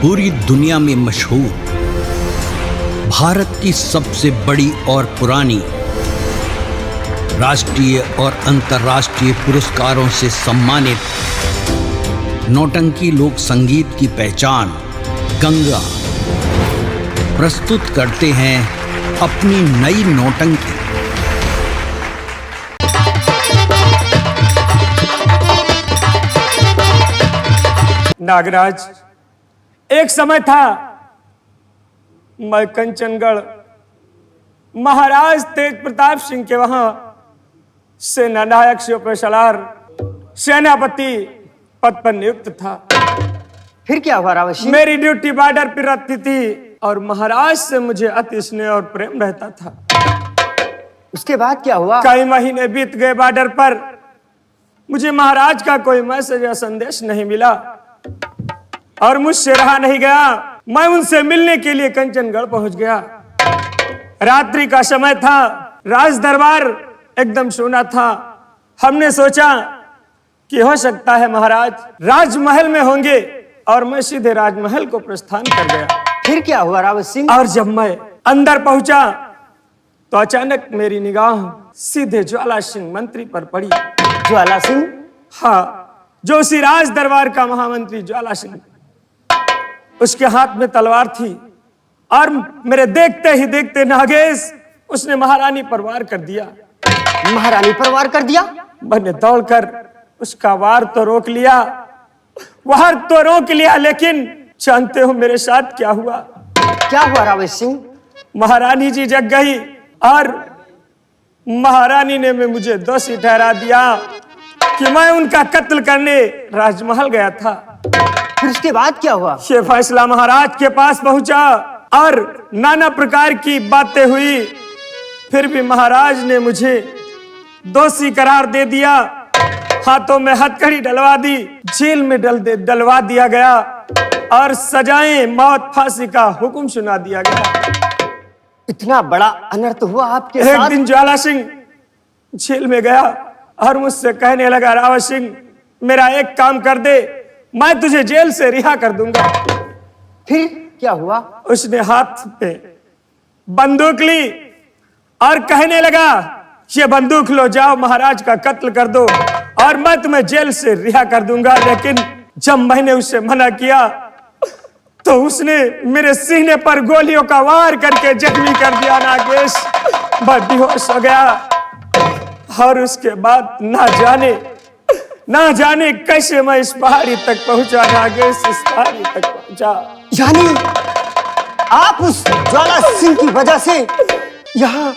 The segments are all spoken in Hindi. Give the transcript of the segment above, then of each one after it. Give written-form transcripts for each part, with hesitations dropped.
पूरी दुनिया में मशहूर, भारत की सबसे बड़ी और पुरानी, राष्ट्रीय और अंतर्राष्ट्रीय पुरस्कारों से सम्मानित नौटंकी लोक संगीत की पहचान गंगा प्रस्तुत करते हैं अपनी नई नौटंकी। नागराज, एक समय था मैं कंचनगढ़ महाराज तेज प्रताप सिंह के वहां सेना नायक शिवपेशलार सेनापति पद पर नियुक्त था। फिर क्या हुआ रावत सिंह? मेरी ड्यूटी बॉर्डर पर रहती थी और महाराज से मुझे अति स्नेह और प्रेम रहता था। उसके बाद क्या हुआ? कई महीने बीत गए, बॉर्डर पर मुझे महाराज का कोई मैसेज या संदेश नहीं मिला और मुझसे रहा नहीं गया। मैं उनसे मिलने के लिए कंचनगढ़ पहुंच गया। रात्रि का समय था, राज दरबार एकदम सोना था। हमने सोचा कि हो सकता है महाराज राजमहल में होंगे और मैं सीधे राजमहल को प्रस्थान कर गया। फिर क्या हुआ रावत सिंह? और जब मैं अंदर पहुंचा तो अचानक मेरी निगाह सीधे ज्वाला सिंह मंत्री पर पड़ी। ज्वाला सिंह? हाँ, जो उसी राज दरबार का महामंत्री ज्वाला सिंह। उसके हाथ में तलवार थी और मेरे देखते ही देखते नागेश उसने महारानी पर वार कर दिया। महारानी पर वार कर दिया? मैंने दौड़कर उसका वार तो रोक लिया, लेकिन जानते हो मेरे साथ क्या हुआ? क्या हुआ रावत सिंह? महारानी जी जग गई और महारानी ने मुझे दोषी ठहरा दिया कि मैं उनका कत्ल करने राजमहल गया था। फिर उसके बाद क्या हुआ? ये फैसला महाराज के पास पहुंचा और नाना प्रकार की बातें हुई। फिर भी महाराज ने मुझे दोषी करार दे दिया। हाथों में हथकड़ी डलवा दी, जेल में डलवा दिया गया और सजाएं मौत फांसी का हुक्म सुना दिया गया। इतना बड़ा अनर्थ हुआ आपके एक साथ? दिन ज्वाला सिंह जेल में गया और मुझसे कहने लगा, रावत सिंह मेरा एक काम कर दे, मैं तुझे जेल से रिहा कर दूंगा। फिर क्या हुआ? उसने हाथ में बंदूक ली और कहने लगा, ये बंदूक लो, जाओ महाराज का कत्ल कर दो और मैं तुम्हें जेल से रिहा कर दूंगा। लेकिन जब मैंने उससे मना किया तो उसने मेरे सीने पर गोलियों का वार करके जख्मी कर दिया। नागेश, मैं बेहोश हो गया और उसके बाद ना जाने कैसे मैं इस पहाड़ी तक पहुंचा। नागेश, इस पहाड़ी तक पहुंचा। यानी आप उस ज्वाला सिंह की वजह से यहाँ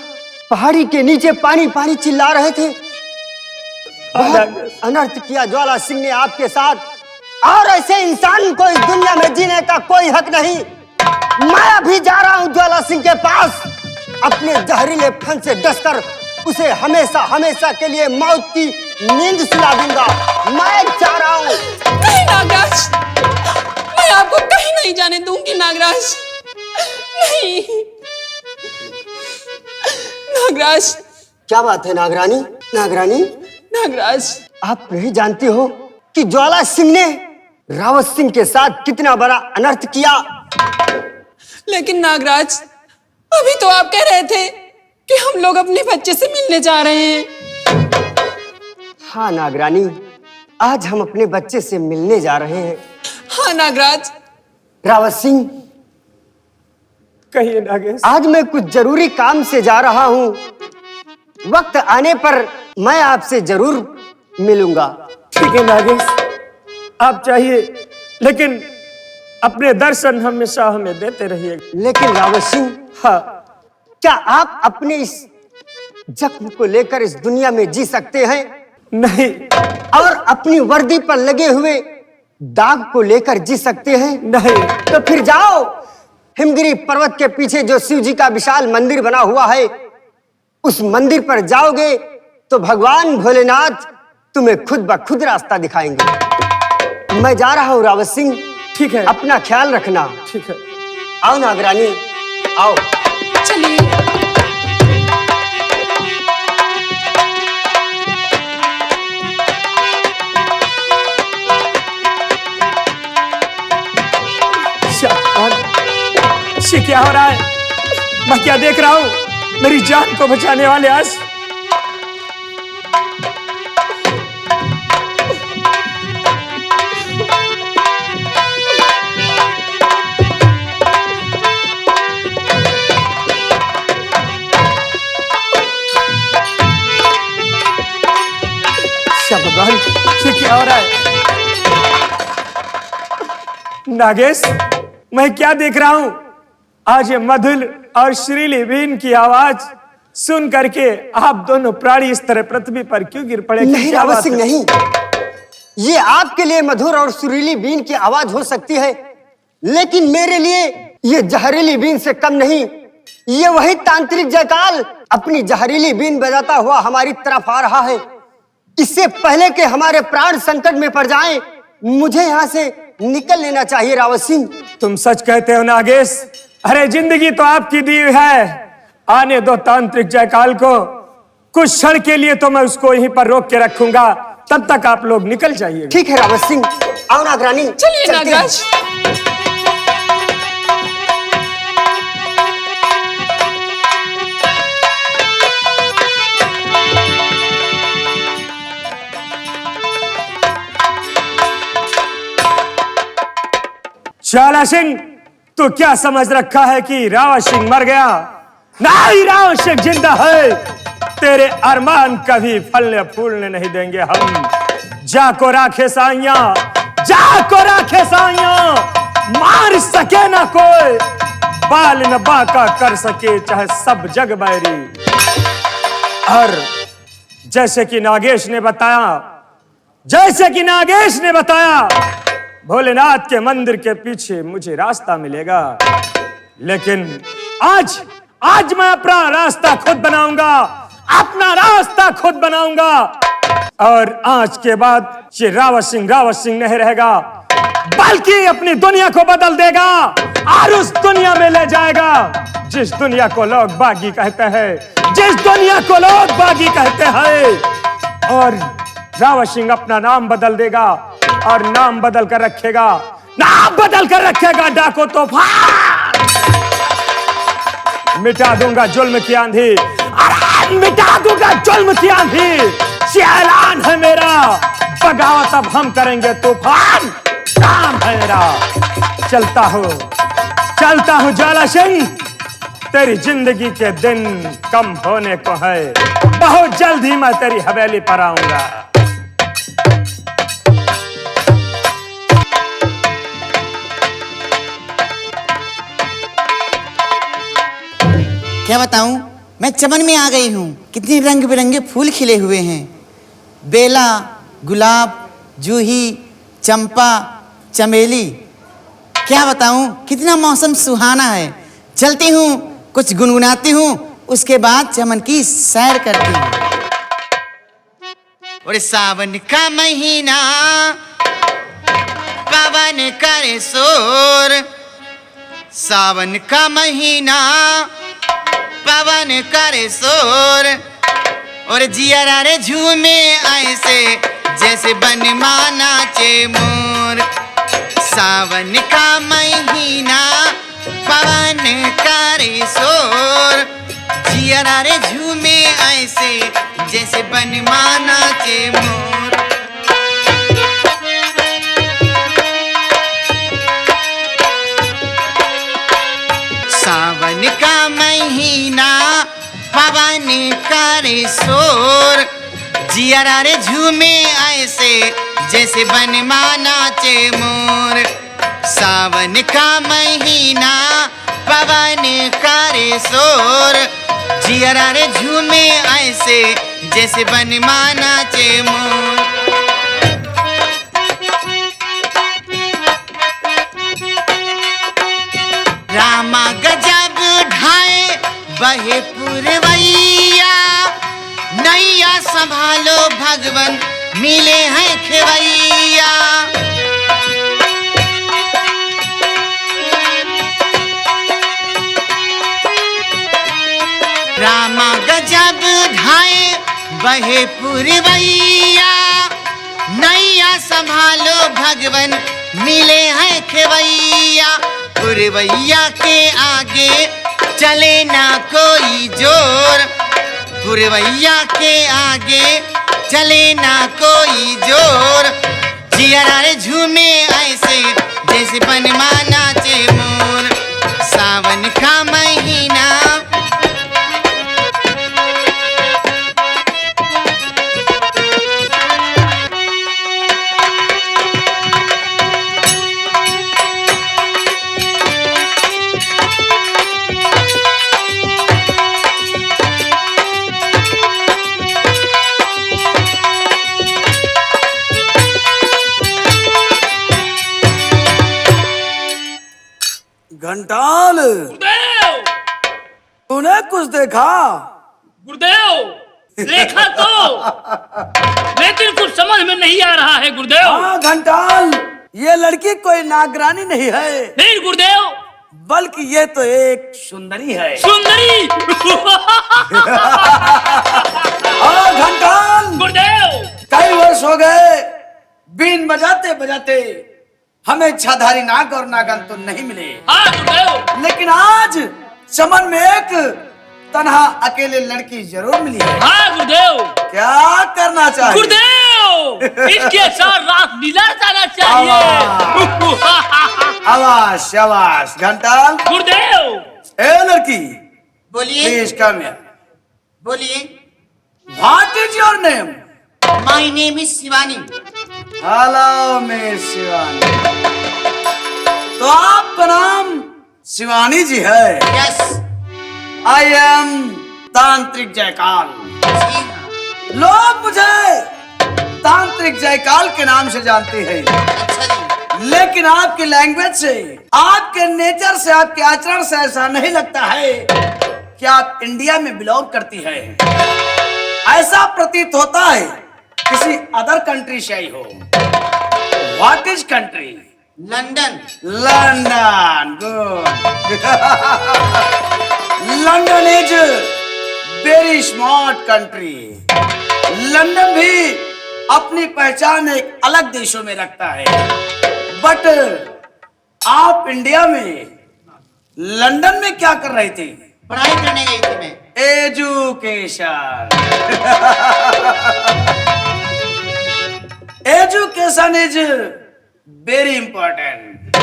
पहाड़ी के नीचे पानी पानी चिल्ला रहे थे? बहुत अनर्थ किया ज्वाला सिंह ने आपके साथ, और ऐसे इंसान को इस दुनिया में जीने का कोई हक नहीं। मैं अभी जा रहा हूँ ज्वाला सिंह के पास, अपने जहरीले फन से डसकर उसे हमेशा हमेशा के लिए मौत की नींद सुला दूंगा। मैं जा रहा हूँ। नहीं नागराज, मैं आपको कहीं नहीं जाने दूंगी नागराज, नहीं। नागराज। क्या बात है नागरानी? नागरानी, नागराज, आप नहीं जानती हो कि ज्वाला सिंह ने रावत सिंह के साथ कितना बड़ा अनर्थ किया? लेकिन नागराज, अभी तो आप कह रहे थे कि हम लोग अपने बच्चे से मिलने जा रहे हैं। हाँ नागरानी, आज हम अपने बच्चे से मिलने जा रहे हैं। हाँ नागराज। रावत सिंह, कहिए नागेश। आज मैं कुछ जरूरी काम से जा रहा हूँ, वक्त आने पर मैं आपसे जरूर मिलूंगा। ठीक है नागेश, आप चाहिए, लेकिन अपने दर्शन हमेशा हमें देते रहिएगा। लेकिन रावत सिंह, हाँ, क्या आप अपने इस जख्म को लेकर इस दुनिया में जी सकते हैं? नहीं। और अपनी वर्दी पर लगे हुए दाग को लेकर जी सकते हैं? नहीं। तो फिर जाओ, हिमगिरी पर्वत के पीछे जो शिव जी का विशाल मंदिर बना हुआ है, उस मंदिर पर जाओगे तो भगवान भोलेनाथ तुम्हें खुद ब खुद रास्ता दिखाएंगे। मैं जा रहा हूँ रावत सिंह। ठीक है, अपना ख्याल रखना। ठीक है। आओ नागरानी, आओ। चलिए। ये क्या हो रहा है? मैं क्या देख रहा हूं? मेरी जान को बचाने वाले आंसू। भगवान, ये क्या हो रहा है? नागेश, मैं क्या देख रहा हूं? आज ये मधुर और श्रीली बीन की आवाज सुन करके आप दोनों प्राणी इस तरह पृथ्वी पर क्यों गिर पड़े? नहीं रावत सिंह, नहीं। ये आपके लिए मधुर और सुरीली बीन की आवाज हो सकती है, लेकिन मेरे लिए ये जहरीली बीन से कम नहीं। ये वही तांत्रिक जयकाल अपनी जहरीली बीन बजाता हुआ हमारी तरफ आ रहा है। इससे पहले कि हमारे प्राण संकट में पड़ जाएं, मुझे यहाँ से निकल लेना चाहिए रावत सिंह। तुम सच कहते हो नागेश। अरे जिंदगी तो आपकी दी हुई है, आने दो तांत्रिक जयकाल को। कुछ क्षण के लिए तो मैं उसको यहीं पर रोक के रखूंगा, तब तक आप लोग निकल जाइए। ठीक है रावत सिंह, आओ नागरानी, चलिए नागराज। ज्वाला सिंह, तू क्या समझ रखा है कि रावत सिंह मर गया? नहीं, रावत सिंह जिंदा है। तेरे अरमान कभी फलने फूलने नहीं देंगे हम। जाको राखे साइया, जाको राखे साइया, मार सके ना कोई, बाल न बाका कर सके चाहे सब जग बैरी। और जैसे कि नागेश ने बताया, भोलेनाथ के मंदिर के पीछे मुझे रास्ता मिलेगा, लेकिन आज मैं अपना रास्ता खुद बनाऊंगा। और आज के बाद ये रावत सिंह नहीं रहेगा, बल्कि अपनी दुनिया को बदल देगा और उस दुनिया में ले जाएगा जिस दुनिया को लोग बागी कहते हैं। और रावत सिंह अपना नाम बदल देगा और नाम बदल कर रखेगा डाको तूफान। मिटा दूंगा जुल्म की आंधी, ये ऐलान है मेरा। बगावत अब हम करेंगे तूफान, काम है मेरा। चलता हूँ ज्वाला सिंह, तेरी जिंदगी के दिन कम होने को है। बहुत जल्द ही मैं तेरी हवेली पर आऊंगा। क्या बताऊं, मैं चमन में आ गई हूँ। कितने रंग बिरंगे फूल खिले हुए हैं। बेला, गुलाब, जूही, चंपा, चमेली। क्या बताऊं, कितना मौसम सुहाना है। चलती हूँ, कुछ गुनगुनाती हूँ, उसके बाद चमन की सैर करती हूँ। और सावन का महीना पवन करे शोर, सावन का महीना पवन करे शोर, और जिया रे झूमे ऐसे जैसे बनमा नाचे मोर। सावन का महीना पवन करे शोर, जिया रे झूमे ऐसे जैसे बनमा नाचे मोर। सावन का महीना पवन करे शोर, जिया रे झूमे ऐसे जैसे बनमा नाचे मोर। सावन का महीना पवन करे शोर, जिया रे झूमे ऐसे जैसे बनमा नाचे मोर। रामा गजब ढाए बहे पुरवैया, नैया संभालो भगवन मिले हैं खेवैया। रामा गजब ढाए बहे पुरवैया, नैया संभालो भगवन मिले हैं खेवैया। पुर पुरवैया के आगे चले ना कोई जोर, पुरवैया के आगे चले ना कोई जोर, जियरा रे झूमे ऐसे जैसे बनवा नाचे मोर, सावन का महीना घंटाल, गुरुदेव, तूने कुछ देखा? गुरुदेव देखा तो लेकिन कुछ समझ में नहीं आ रहा है गुरुदेव। हाँ घंटाल, ये लड़की कोई नागरानी नहीं है, नहीं गुरुदेव, बल्कि ये तो एक सुंदरी है। सुंदरी। हाँ घंटाल, गुरुदेव, कई वर्ष हो गए बीन बजाते बजाते हमें छाधारी नाग और नागन तो नहीं मिले। हाँ गुरुदेव, लेकिन आज चमन में एक तन्हा अकेले लड़की जरूर मिली है। हाँ गुरुदेव, क्या करना चाहिए? गुरुदेव इसके साथ रात लीला जाना चाहिए। आवाज शाबाश घंटाल। गुरुदेव, ए लड़की, बोलिए प्लीज कम हियर। बोलिए। What is your name? My name is Shivani. Hello miss Shivani. तो आपका नाम शिवानी जी है? यस। आई एम तांत्रिक जयकाल। लोग मुझे तांत्रिक जयकाल के नाम से जानते हैं, अच्छा जी। लेकिन आपकी लैंग्वेज से, आपके नेचर से, आपके आचरण से ऐसा नहीं लगता है कि आप इंडिया में बिलोंग करती है। ऐसा प्रतीत होता है किसी अदर कंट्री से आई हो। What is country? London. London, good. London is very smart country. London भी अपनी पहचान एक अलग देशों में रखता है, बट आप इंडिया में लंदन में क्या कर रहे थे? पढ़ाई करने गई थी मैं। Education. Education is very important.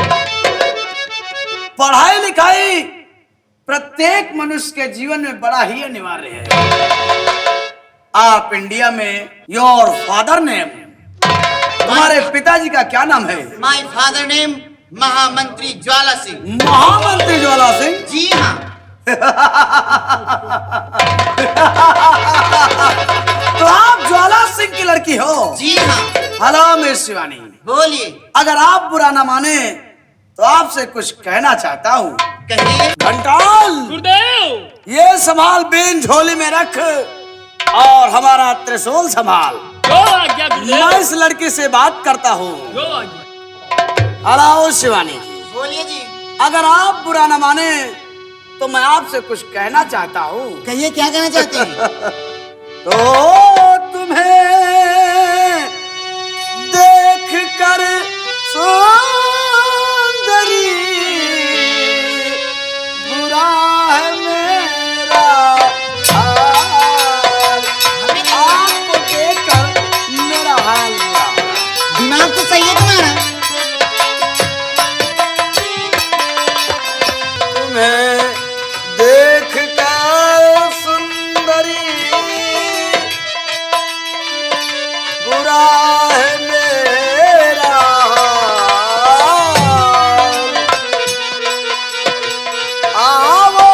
पढ़ाई लिखाई प्रत्येक मनुष्य के जीवन में बड़ा ही अनिवार्य है। आप इंडिया में, योर फादर नेम, तुम्हारे पिताजी का क्या नाम है? माय फादर नेम महामंत्री ज्वाला सिंह। महामंत्री ज्वाला सिंह? जी हाँ। तो आप ज्वाला सिंह की लड़की हो? जी हाँ। Hello miss Shivani. बोलिए। अगर आप बुरा ना माने तो आपसे कुछ कहना चाहता हूँ। कहिए। घंटाल, गुरुदेव, ये संभाल बीन झोली में रख और हमारा त्रिशूल संभाल। जो आज्ञा गुरुदेव, मैं इस लड़की से बात करता हूँ। जो आज्ञा। हेलो शिवानी, बोलिए जी। अगर आप बुरा ना माने तो मैं आपसे कुछ कहना चाहता हूँ। कहिए, क्या कहना चाहते हैं? तो तुम्हें देख कर सुंदरी बुरा है मेरा हाल, आपको देख कर मेरा हाल बुरा। दिमाग तो सही है तुम्हारा। तुम्हें देख कर सुंदरी बुरा है मेरा हाल। आवो।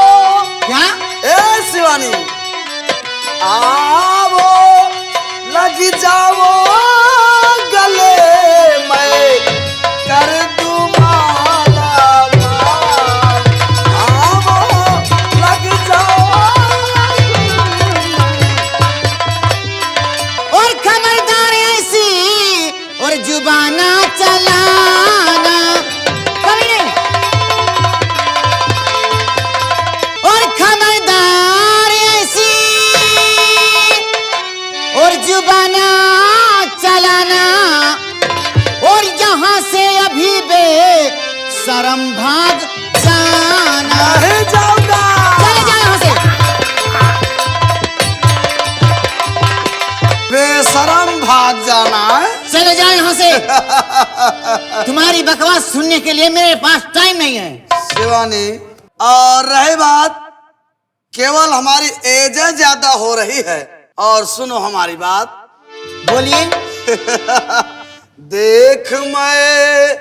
क्या? ए शिवानी, आवो, लग जाओ गले, मैं कर दूं माला माल। आवो, लग जाओ। और खबरदार ऐसी और जुबाना चलाना कभी नहीं। और खबरदार ऐसी और जुबाना भाग जाना। नहीं जाऊंगा। चले जाओ यहाँ से। बेशरम भाग जाना है। चले जाओ यहाँ से। तुम्हारी बकवास सुनने के लिए मेरे पास टाइम नहीं है। शिवानी, और रही बात, केवल हमारी एज ज्यादा हो रही है। और सुनो हमारी बात। बोलिए। देख मैं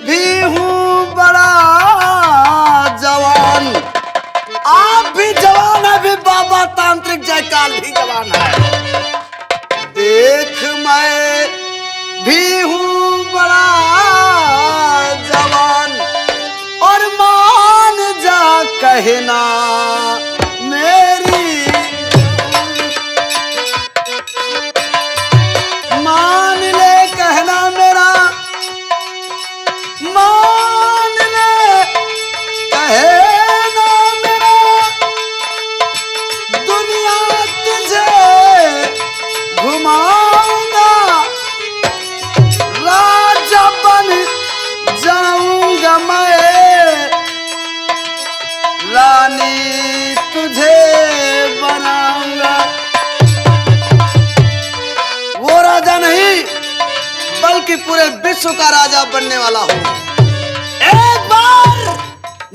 भी हूँ बड़ा जवान, आप भी जवान है, भी बाबा तांत्रिक जयकाल भी जवान है। देख मैं भी हूँ बड़ा जवान, और मान जा कहना मेरी, मान ले कहना मेरा, मान ले कहना मेरा, दुनिया तुझे घुमाऊंगा, राजा बन जाऊंगा मैं, रानी तुझे बनाऊंगा। वो राजा नहीं, बल्कि पूरे विश्व का राजा बनने वाला हूँ। एक बार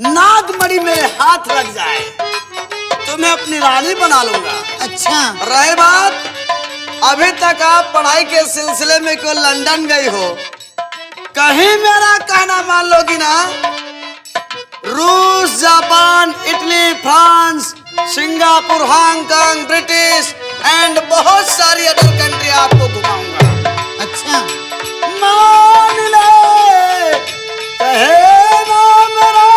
नागमणि मेरे हाथ लग जाए तो मैं अपनी रानी बना लूंगा। अच्छा। रहे बात, अभी तक आप पढ़ाई के सिलसिले में क्यों लंदन गई हो, कहीं मेरा कहना मान लोगी ना? रूस, Japan, Italy, France, Singapore, Hong Kong, British and बहुत सारी अदर कंट्री आपको घुमाऊंगा। अच्छा। मान ले कहना मेरा,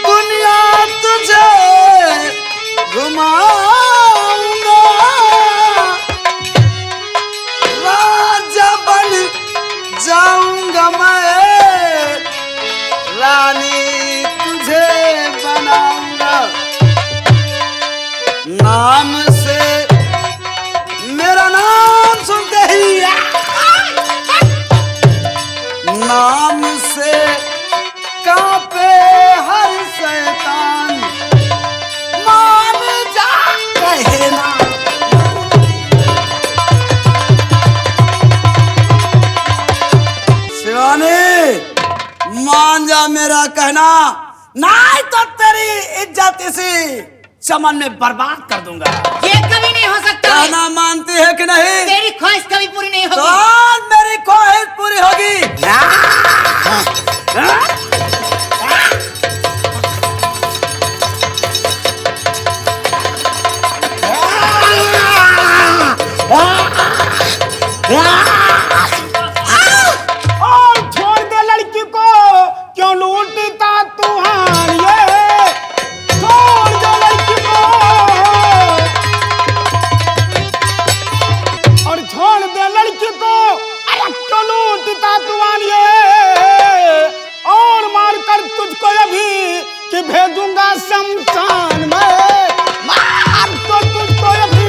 दुनिया तुझे घुमाऊंगा, राजा बन जाऊंगा मैं, रानी तुझे बनाऊंगा। नाम से मेरा नाम सुनते ही, नाम से कांपे हर शैतान, मान जा कहना। शिवानी, मान जा मेरा कहना, नहीं तो तेरी इज्जत इसी चमन में बर्बाद कर दूंगा। ये कभी नहीं हो सकता। कहना मानती है कि नहीं? तेरी ख्वाहिश कभी पूरी नहीं तो होगी। आज मेरी ख्वाहिश पूरी होगी। और छोड़ दे लड़की को, क्यों लूटता तूफान ये, छोड़ दे लड़की को, और छोड़ दे लड़की को, अरे क्यों लूटता तूफान ये, और मार कर तुझको अभी कि भेजूंगा शमशान में, मार तो तुझको अभी।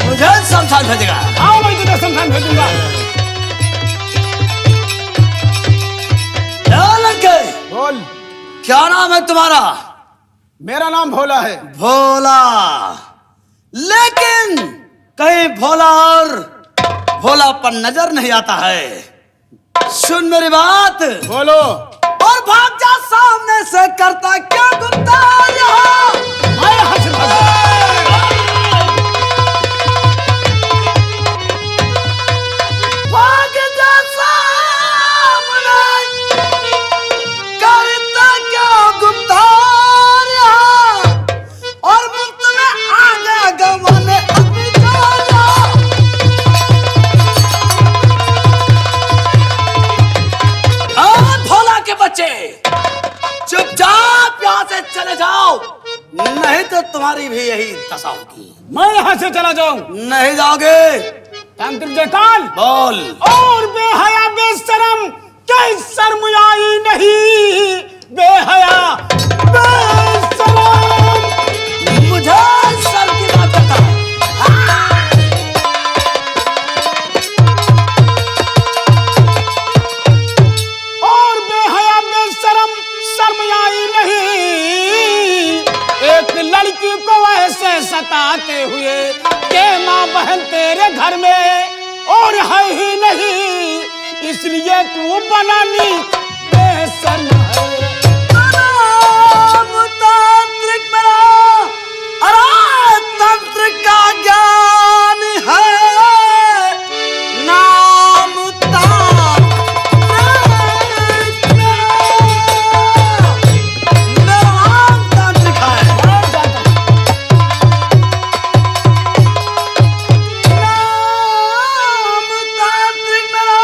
मुझे शमशान भेजेगा? आओ मैं तुझे शमशान भेजूंगा। लड़के, बोल। क्या नाम है तुम्हारा? मेरा नाम भोला है। भोला। लेकिन कहीं भोला और भोलापन नजर नहीं आता है। सुन मेरी बात। बोलो। और भाग जा सामने से, करता क्या गुप्ता यहाँ? मैं यहाँ से भागा। भाग जा सामने, करता क्या गुप्ता यहाँ? और मुफ्त में आगे गवाने अपनी जान। भोला के बच्चे, चुपचाप यहाँ से चले जाओ, नहीं तो तुम्हारी भी यही दशा होगी। मैं यहाँ से चला जाऊं? नहीं जाओगे? तांत्रिक जयकाल बोल। और बेहया बेशरम, क्या शर्म आई नहीं? बेहया बेशरम, मुझे सर की बात करता है। इसलिए तू बनानी बेसन है। नाम तांत्रिक मेरा, अरे तंत्र का ज्ञान है। नाम तांत्रिक मेरा नाम तांत्रिक है। नाम तांत्रिक मेरा,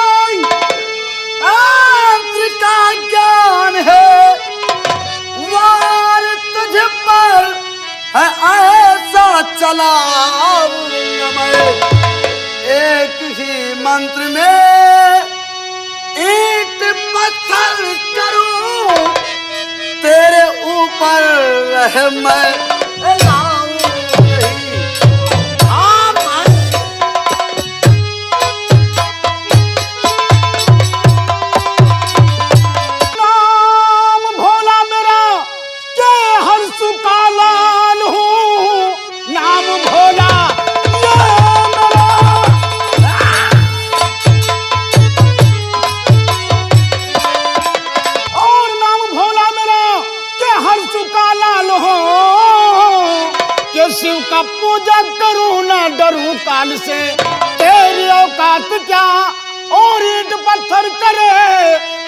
तांत्रिक का ज्ञान है। वार तुझ पर है ऐसा चला मैं, एक ही मंत्र में ईंट पत्थर करूं, तेरे ऊपर रह मैं लाऊं नहीं। नाम भोला मेरा के हंस का लाल हूँ। नाम भोला ये मेरा, और नाम भोला मेरा के हंस का लाल हो, के शिव का पूजा करूँ ना डरूं काल से। तेरी औकात क्या और ईंट पत्थर करे,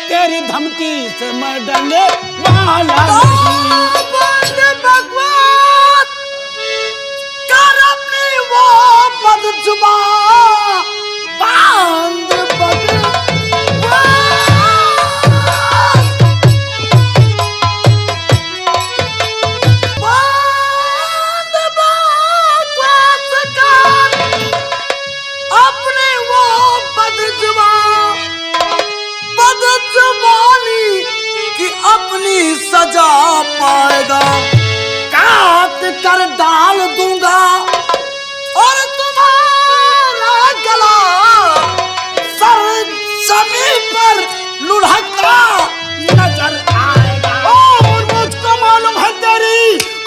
तेरी धमकी से मैं डरने वाला नहीं। भगवान कर अपनी वो बदजुबान बांध अपने वो बदजुबानी की अपनी सजा पाएगा। काट कर डाल दूंगा और तुम्हारा गला सर जमीन पर लुढ़कता नजर आएगा। और मुझको मालूम है तेरी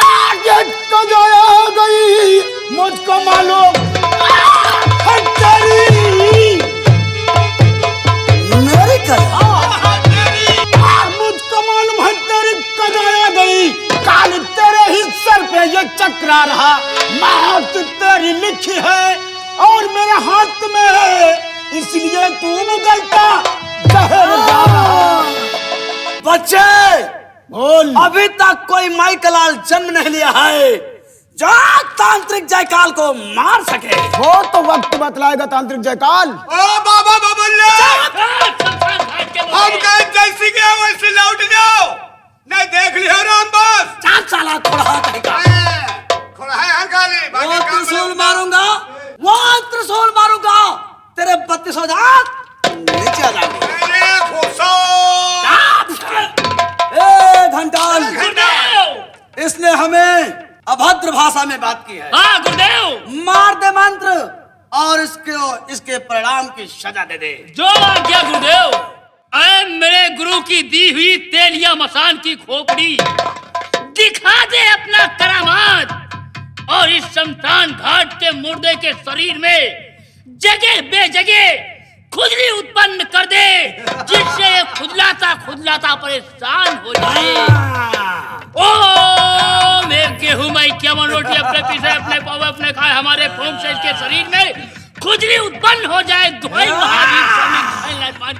आगे कजो आ गई, मुझको मालूम है तेरी मेरी कला मुझको मालूम है तेरी कजो आ गई। काल तेरे ही सर पे ये चक्रा रहा, मौत तेरी लिखी है और मेरे हाथ में है, इसलिए तू मुगलता जहर जा रहा। बच्चे बोल। अभी तक कोई माइकलाल जन्म नहीं लिया है जो तांत्रिक जयकाल को मार सके। वो तो वक्त बतलाएगा तांत्रिक जयकाल। ओ बाबा बबुल्ले, हम कहे जैसी गया वैसे लौट जाओ, नहीं देख लियो राम बस। चार साला थोड़ा कहेगा। खोला है हंगाली, बाकी वो काम त्रिशूल बोलो। मारूंगा, वो त्रिशूल मारूंगा, तेरे 32 जात नीचे आ जाएंगे। अरे खुशो। ए घंटाल, गुरुदेव। इसने हमें अभद्र भाषा में बात की है। हाँ गुरुदेव, मार दे मंत्र और इसके परिणाम की सजा दे दे। जो आज्ञा गुरुदेव। ऐ मेरे गुरु की दी हुई तेलिया मसान की खोपड़ी, दिखा दे अपना करामात और इस शमशान घाट के मुर्दे के शरीर में जगह बेजगह खुजली उत्पन्न कर दे, जिससे खुजलाता खुजलाता परेशान हो जाए। ओ मैं गेहूं में इक्यावन रोटी अपने पीछे अपने पाव अपने खाए, हमारे फोम से इसके शरीर में खुजली उत्पन्न हो जाए। दुहाई महावीर स्वामी, दुहाई लाजवान।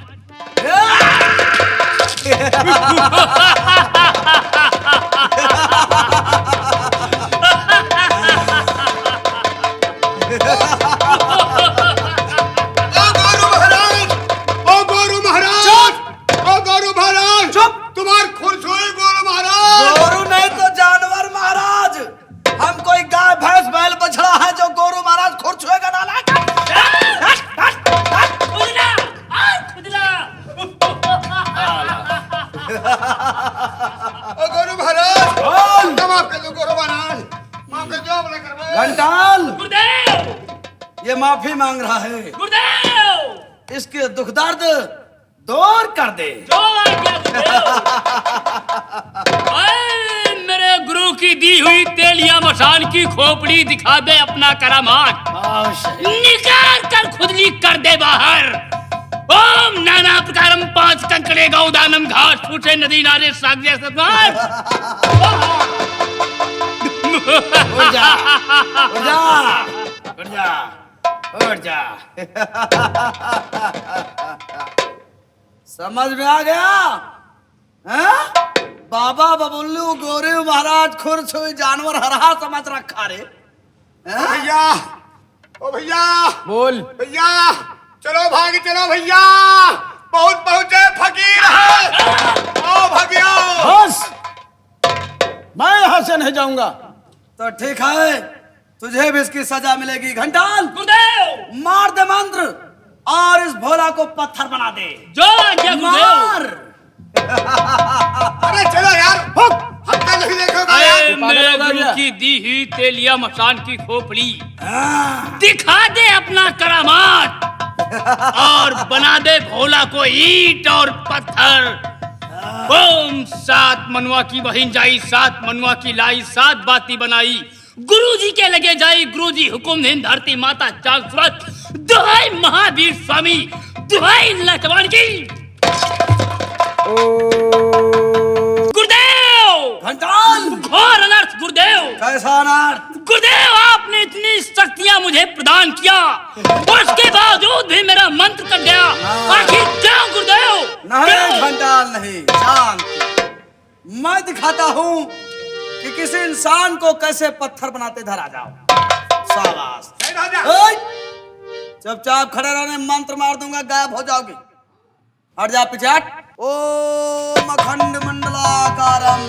ओ गौरू महाराज, ओ गौरू महाराज, चुप। तुम्हार खुश हुई गौरू महाराज। गोरू नहीं तो जानवर महाराज, हम कोई गाय भैंस बैल बछड़ा है जो गोरू महाराज खुर छुएगा नाला। खुजला, खुजला। ओ गौरू महाराज, माफ कर दो गौरू महाराज, माफ कर दो, अपना करवाए। घंटाल, गुरुदेव, ये माफी मांग रहा है, गुरुदेव, इसके दुख दर्द दूर कर दे। जो आज्ञा गुरुदेव। ऐ मेरे गुरु की दी हुई तेलिया मसान की खोपड़ी, दिखा दे अपना करामात, निकाल कर खुजली कर दे बाहर। ओम नाना प्रकारम 5 कंकड़े गौदानम घाट फूटे नदी नारे साग्य सद्वार। उठ जा, उठ जा, उठ जा, उठ जा। समझ में आ गया? हैं? बाबा बबुल्लू गोरे महाराज खुर्च हुई जानवर हरा समझ रखा रे। हैं? भैया, ओ भैया, बोल। भैया, चलो भागी चलो भैया, बहुत पहुंचे फकीर है। ओ भगिया, बस, मैं यहाँ से नहीं जाऊंगा। तो ठीक है, तुझे भी इसकी सजा मिलेगी। घंटाल, गुरुदेव मार दे मंत्र और इस भोला को पत्थर बना दे। जो आज्ञा मार। गुरुदेव। अरे चलो यार, हमका नहीं देखोगे यार। अरे मेरे गुरु की दी हुई तेलिया मसान की खोपड़ी दिखा दे अपना करामात और बना दे भोला को ईंट और पत्थर। ओम 7 मनुआ की बहिन जाई, 7 मनुआ की लाई, 7 बाती बनाई, गुरुजी के लगे जाई, गुरुजी हुकुम हिंद धरती माता चाल सूरत, दुहाई महावीर स्वामी, दुहाई लखवान की। गुरुदेव, घंटाल, घोर अनर्थ गुरुदेव। कैसा अनर्थ? गुरुदेव, आपने इतनी शक्तियां मुझे प्रदान किया, उसके बावजूद भी मेरा मंत्र कट गया। आखिर क्यों गुरुदेव? नहीं घंटाल, नहीं, शांत। मैं दिखाता हूँ कि किसी इंसान को कैसे पत्थर बनाते धरा जाओ। शाबाश। ओए! चुपचाप खड़े रहने, मंत्र मार दूंगा, गायब हो जाओगे। हट जा पीछे हट। ओम अखंड मंडलाकारम